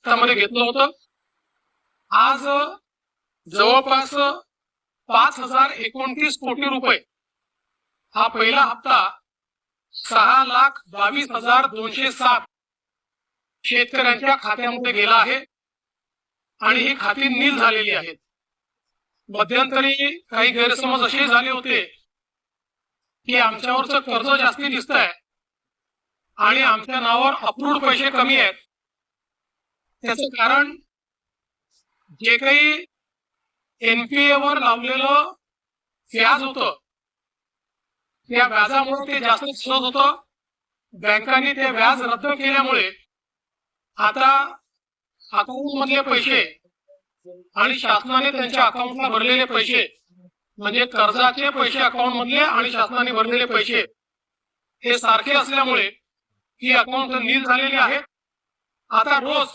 हातामध्ये घेतलं होतं। आज जवळपास 5029 कोटी रुपये हा पहिला हप्ता 6,22,207 शेतकऱ्यांच्या खात्यामध्ये गेला आहे आणि ही खाती नील झालेली आहेत। मध्यंतरी काही गैरसमज असे झाले होते की आमच्यावरचं कर्ज जास्ती दिसतंय आणि आमच्या नावावर अप्रूव्ड पैसे कमी आहेत। त्याचं कारण जे काही एनपीए वर लावलेलं व्याज होतं त्या व्याजामुळे ते जास्त दिसत होतं। बँकांनी ते व्याज रद्द केल्यामुळे आता अकाउंट मधले पैसे आणि शासनाने त्यांच्या अकाउंटला भरलेले पैसे म्हणजे कर्जाचे पैसे अकाउंट मधले आणि शासनाने भरलेले पैसे हे सारखे असल्यामुळे ही अकाउंट नील झालेली आहेत। आता रोज